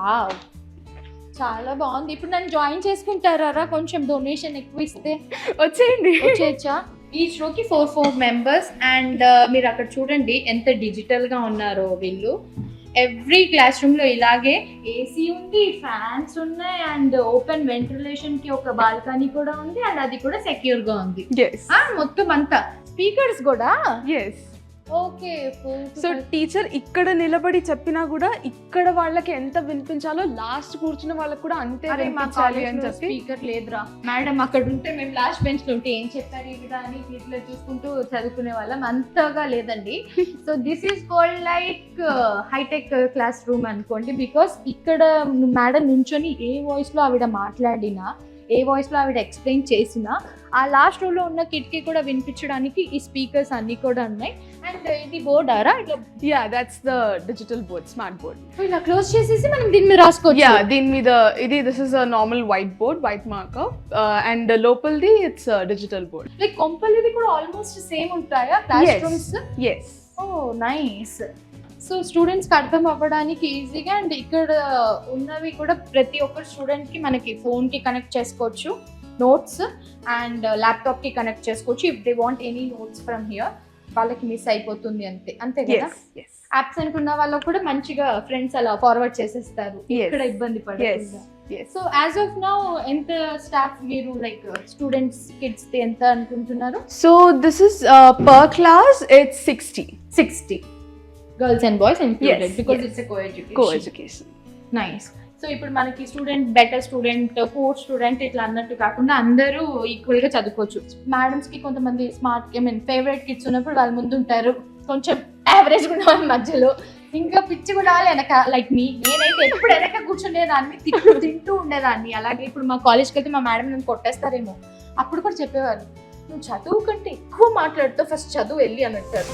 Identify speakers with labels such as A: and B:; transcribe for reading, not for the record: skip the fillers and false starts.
A: Wow, చాలా బాగుంది. ఇప్పుడు నన్ను జాయిన్ చేసుకుంటారా? కొంచెం డొనేషన్ ఎక్కువ ఇస్తే
B: వచ్చేయండి.
A: వచ్చేయచ్చా? ఈచ్ రోకి 4 మెంబర్స్. అండ్ మీరు అక్కడ చూడండి ఎంత డిజిటల్ గా ఉన్నారో వీళ్ళు. ఎవ్రీ క్లాస్ రూమ్ లో ఇలాగే ఏసీ ఉంది, ఫ్యాన్స్ ఉన్నాయి, అండ్ ఓపెన్ వెంటిలేషన్ కి ఒక బాల్కనీ కూడా ఉంది, అండ్ అది కూడా సెక్యూర్ గా ఉంది. మొత్తం అంతా స్పీకర్స్ కూడా. ఓకే.
B: సో టీచర్ ఇక్కడ నిలబడి చెప్పినా కూడా ఇక్కడ వాళ్ళకి ఎంత వినిపించాలో లాస్ట్ కూర్చున్న వాళ్ళకి కూడా అంతే వినిపించాలి అని చెప్పి.
A: స్పీకర్ లేదురా మేడం, అక్కడ ఉంటే మేము లాస్ట్ బెంచ్ లో ఉంటే ఏం చెప్పారు ఇవిడా అని ఇట్లా చూసుకుంటూ చదువుకునే వాళ్ళం, అంతగా లేదండి. So this is called like hi tech class room అనుకోండి. బికాస్ ఇక్కడ మేడం నుంచొని ఏ వాయిస్ లో ఆవిడ మాట్లాడినా, ఏ వాయిస్ లో ఆవిడ ఎక్స్ప్లెయిన్ చేసినా ఆ లాస్ట్ రో లో ఉన్న కిడ్కి కూడా వినిపించడానికి ఈ స్పీకర్స్ అన్ని కూడా ఉన్నాయి. అండ్ ఇది బోర్డ్ ఆరా?
B: Yeah, that's the digital board, smart board.
A: ఇలా క్లోజ్ చేసేసి మనం దీని మీద రాసుకోవచ్చు.
B: యా, దీని మీద ఇది this is a normal whiteboard, white marker, and లోపలిది ఇట్స్ డిజిటల్ బోర్డ్.
A: లైక్ కొంపలిది కూడా ఆల్మోస్ట్ సేమ్ ఉంటాయా classrooms?
B: yes.
A: Oh nice. So స్టూడెంట్స్కి అర్థం అవ్వడానికి ఈజీగా. అండ్ ఇక్కడ ఉన్నవి కూడా ప్రతి ఒక్క స్టూడెంట్కి మనకి ఫోన్కి కనెక్ట్ చేసుకోవచ్చు, నోట్స్ అండ్ ల్యాప్టాప్కి కనెక్ట్ చేసుకోవచ్చు. If they want any notes from here, వాళ్ళకి మిస్ అయిపోతుంది అంతే కదా. యాప్స్ అనుకున్న వాళ్ళకు కూడా మంచిగా ఫ్రెండ్స్ అలా ఫార్వర్డ్ చేసేస్తారు, ఇక్కడ ఇబ్బంది పడకుండా. సో యాజ్ ఆఫ్ నౌ ఎంత స్టాఫ్ మీరు లైక్ స్టూడెంట్స్ కిడ్స్ ఎంత అనుకుంటున్నారు?
B: So this is per class it's 60
A: girls and boys included, because it's a
B: co-education.
A: Nice. So ఇప్పుడు మనకి student, better student, poor student ఇట్లా అన్నట్టు కాకుండా అందరూ ఈక్వల్ గా చదువుకోవచ్చు. మేడమ్స్ కి కొంతమంది స్మార్ట్ ఫేవరెట్ కిడ్స్ ఉన్నప్పుడు వాళ్ళ ముందు ఉంటారు, కొంచెం యావరేజ్ కూడా వాళ్ళ మధ్యలో, ఇంకా పిచ్చి కూడా వాళ్ళు వెనక. లైక్ నేనైతే ఎప్పుడు వెనక కూర్చునేదాన్ని, తింటూ ఉండేదాన్ని. అలాగే ఇప్పుడు మా కాలేజ్కి వెళ్తే మా మేడం నన్ను కొట్టేస్తారేమో, అప్పుడు కూడా చెప్పేవారు, నువ్వు చదువు కంటే ఎక్కువ మాట్లాడుతూ ఫస్ట్ చదువు వెళ్ళి అని అంటారు.